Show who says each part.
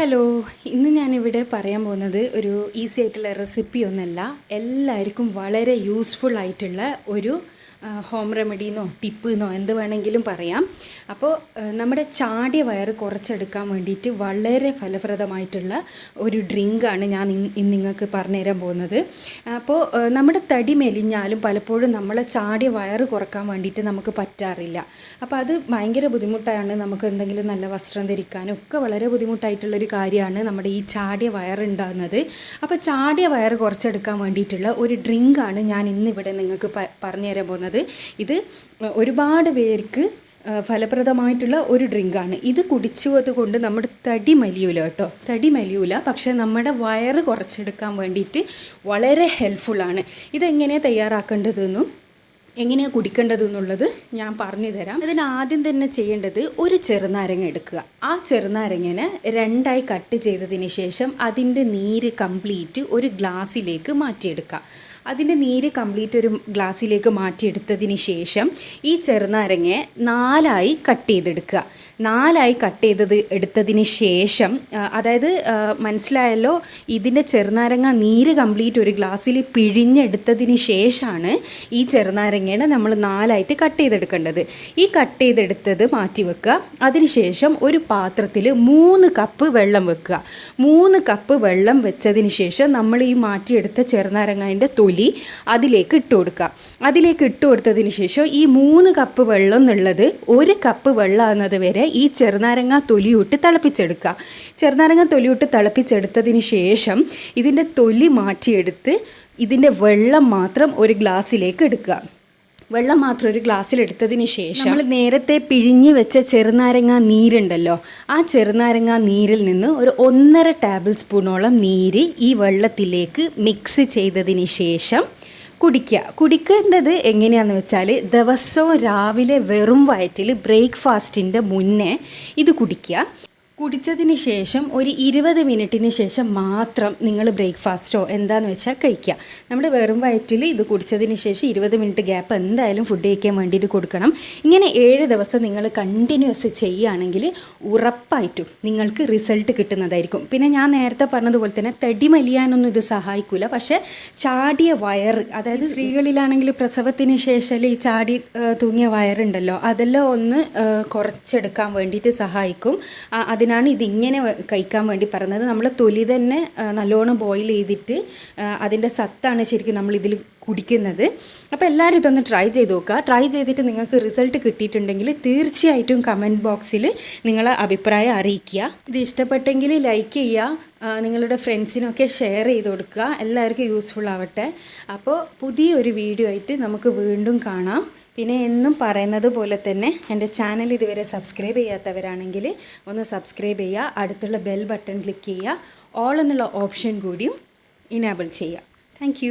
Speaker 1: Hello, ഇന്ന് ഞാനിവിടെ പറയാൻ പോകുന്നത് ഒരു ഈസി ആയിട്ടുള്ള റെസിപ്പി ഒന്നല്ല, എല്ലാവർക്കും വളരെ യൂസ്ഫുൾ ആയിട്ടുള്ള ഒരു ഹോം റെമഡിന്നോ ടിപ്പെന്നോ എന്ത് വേണമെങ്കിലും പറയാം. അപ്പോൾ നമ്മുടെ ചാടിയ വയറ് കുറച്ചെടുക്കാൻ വേണ്ടിയിട്ട് വളരെ ഫലപ്രദമായിട്ടുള്ള ഒരു ഡ്രിങ്കാണ് ഞാൻ ഇന്ന് നിങ്ങൾക്ക് പറഞ്ഞുതരാൻ പോകുന്നത്. അപ്പോൾ നമ്മുടെ തടി മെലിഞ്ഞാലും പലപ്പോഴും നമ്മളെ ചാടിയ വയറ് കുറക്കാൻ വേണ്ടിയിട്ട് നമുക്ക് പറ്റാറില്ല. അപ്പോൾ അത് ഭയങ്കര ബുദ്ധിമുട്ടാണ്. നമുക്ക് എന്തെങ്കിലും നല്ല വസ്ത്രം ധരിക്കാനും ഒക്കെ വളരെ ബുദ്ധിമുട്ടായിട്ടുള്ളൊരു കാര്യമാണ് നമ്മുടെ ഈ ചാടിയ വയറുണ്ടാകുന്നത്. അപ്പോൾ ചാടിയ വയറ് കുറച്ചെടുക്കാൻ വേണ്ടിയിട്ടുള്ള ഒരു ഡ്രിങ്കാണ് ഞാൻ ഇന്നിവിടെ നിങ്ങൾക്ക് പറഞ്ഞു തരാൻ പോകുന്നത്. ഇത് ഒരുപാട് പേർക്ക് ഫലപ്രദമായിട്ടുള്ള ഒരു ഡ്രിങ്കാണ്. ഇത് കുടിച്ചത് കൊണ്ട് നമ്മുടെ തടി മെലിയൂല കേട്ടോ, തടി മെലിയൂല, പക്ഷേ നമ്മുടെ വയറ് കുറച്ചെടുക്കാൻ വേണ്ടിയിട്ട് വളരെ ഹെൽപ്ഫുള്ളാണ്. ഇതെങ്ങനെയാണ് തയ്യാറാക്കേണ്ടതെന്നും എങ്ങനെയാണ് കുടിക്കേണ്ടതെന്നുള്ളത് ഞാൻ പറഞ്ഞു തരാം. അതിന് ആദ്യം തന്നെ ചെയ്യേണ്ടത് ഒരു ചെറുനാരങ്ങ എടുക്കുക. ആ ചെറുനാരങ്ങനെ രണ്ടായി കട്ട് ചെയ്തതിന് ശേഷം അതിൻ്റെ നീര് കംപ്ലീറ്റ് ഒരു ഗ്ലാസ്സിലേക്ക് മാറ്റിയെടുക്കുക. അതിൻ്റെ നീര് കംപ്ലീറ്റ് ഒരു ഗ്ലാസ്സിലേക്ക് മാറ്റിയെടുത്തതിന് ശേഷം ഈ ചെറുനാരങ്ങയെ നാലായി കട്ട് ചെയ്തെടുക്കുക. നാലായി കട്ട് എടുത്തതിന് ശേഷം, അതായത് മനസ്സിലായല്ലോ, ഇതിൻ്റെ ചെറുനാരങ്ങ നീര് കംപ്ലീറ്റ് ഒരു ഗ്ലാസ്സിൽ പിഴിഞ്ഞെടുത്തതിന് ശേഷമാണ് ഈ ചെറുനാരങ്ങയുടെ നമ്മൾ നാലായിട്ട് കട്ട് ചെയ്തെടുക്കേണ്ടത്. ഈ കട്ട് ചെയ്തെടുത്തത് മാറ്റി വെക്കുക. അതിനുശേഷം ഒരു പാത്രത്തിൽ 3 കപ്പ് വെള്ളം വെക്കുക. 3 കപ്പ് വെള്ളം വെച്ചതിന് ശേഷം നമ്മൾ ഈ മാറ്റിയെടുത്ത ചെറുനാരങ്ങൻ്റെ തൊലി അതിലേക്ക് ഇട്ട് കൊടുക്കുക. അതിലേക്ക് ഇട്ട് കൊടുത്തതിന് ശേഷം ഈ 3 കപ്പ് വെള്ളം എന്നുള്ളത് 1 കപ്പ് വെള്ളമാകുന്നത് വരെ ഈ ചെറുനാരങ്ങ തൊലിയിട്ട് തിളപ്പിച്ചെടുക്കുക. ചെറുനാരങ്ങ തൊലിയിട്ട് തിളപ്പിച്ചെടുത്തതിന് ശേഷം ഇതിൻ്റെ തൊലി മാറ്റിയെടുത്ത് ഇതിൻ്റെ വെള്ളം മാത്രം ഒരു ഗ്ലാസ്സിലേക്ക് എടുക്കുക. വെള്ളം മാത്രം ഒരു ഗ്ലാസ്സിലെടുത്തതിന് ശേഷം നമ്മൾ നേരത്തെ പിഴിഞ്ഞ് വെച്ച ചെറുനാരങ്ങ നീരുണ്ടല്ലോ, ആ ചെറുനാരങ്ങ നീരിൽ നിന്ന് ഒരു 1.5 ടേബിൾ സ്പൂണോളം നീര് ഈ വെള്ളത്തിലേക്ക് മിക്സ് ചെയ്തതിന് ശേഷം കുടിക്കേണ്ടത് എങ്ങനെയാണെന്ന് വെച്ചാൽ, ദിവസവും രാവിലെ വെറും വയറ്റിൽ ബ്രേക്ക്ഫാസ്റ്റിൻ്റെ മുന്നേ ഇത് കുടിക്കുക. കുടിച്ചതിന് ശേഷം ഒരു 20 മിനിറ്റിന് ശേഷം മാത്രം നിങ്ങൾ ബ്രേക്ക്ഫാസ്റ്റോ എന്താണെന്ന് വെച്ചാൽ കഴിക്കുക. നമ്മുടെ വെറും വയറ്റിൽ ഇത് കുടിച്ചതിന് ശേഷം 20 മിനിറ്റ് ഗ്യാപ്പ് എന്തായാലും ഫുഡ് കഴിക്കാൻ വേണ്ടിയിട്ട് കൊടുക്കണം. ഇങ്ങനെ 7 ദിവസം നിങ്ങൾ കണ്ടിന്യൂസ് ചെയ്യുകയാണെങ്കിൽ ഉറപ്പായിട്ടും നിങ്ങൾക്ക് റിസൾട്ട് കിട്ടുന്നതായിരിക്കും. പിന്നെ ഞാൻ നേരത്തെ പറഞ്ഞതുപോലെ തന്നെ തടി മെലിയാനൊന്നും ഇത് സഹായിക്കില്ല, പക്ഷേ ചാടിയ വയറ്, അതായത് സ്ത്രീകളിലാണെങ്കിൽ പ്രസവത്തിന് ശേഷം ഈ ചാടി തൂങ്ങിയ വയറുണ്ടല്ലോ, അതെല്ലാം ഒന്ന് കുറച്ചെടുക്കാൻ വേണ്ടിയിട്ട് സഹായിക്കും. അതിനാണ് ഇതിങ്ങനെ കഴിക്കാൻ വേണ്ടി പറയുന്നത്. നമ്മൾ തൊലി തന്നെ നല്ലോണം ബോയിൽ ചെയ്തിട്ട് അതിൻ്റെ സത്താണ് ശരിക്കും നമ്മളിതിൽ കുടിക്കുന്നത്. അപ്പോൾ എല്ലാവരും ഇതൊന്ന് ട്രൈ ചെയ്ത് നോക്കുക. ട്രൈ ചെയ്തിട്ട് നിങ്ങൾക്ക് റിസൾട്ട് കിട്ടിയിട്ടുണ്ടെങ്കിൽ തീർച്ചയായിട്ടും കമൻറ്റ് ബോക്സിൽ നിങ്ങളെ അഭിപ്രായം അറിയിക്കുക. ഇത് ഇഷ്ടപ്പെട്ടെങ്കിൽ ലൈക്ക് ചെയ്യുക, നിങ്ങളുടെ ഫ്രണ്ട്സിനൊക്കെ ഷെയർ ചെയ്ത് കൊടുക്കുക. എല്ലാവർക്കും യൂസ്ഫുൾ ആവട്ടെ. അപ്പോൾ പുതിയൊരു വീഡിയോ ആയിട്ട് നമുക്ക് വീണ്ടും കാണാം. പിന്നെ എന്നും പറയുന്നത് പോലെ തന്നെ എൻ്റെ ചാനൽ ഇതുവരെ സബ്സ്ക്രൈബ് ചെയ്യാത്തവരാണെങ്കിൽ ഒന്ന് സബ്സ്ക്രൈബ് ചെയ്യുക. അടുത്തുള്ള ബെൽ ബട്ടൺ ക്ലിക്ക് ചെയ്യുക. ഓൾ എന്നുള്ള ഓപ്ഷൻ കൂടിയും ഇനേബിൾ ചെയ്യുക. താങ്ക്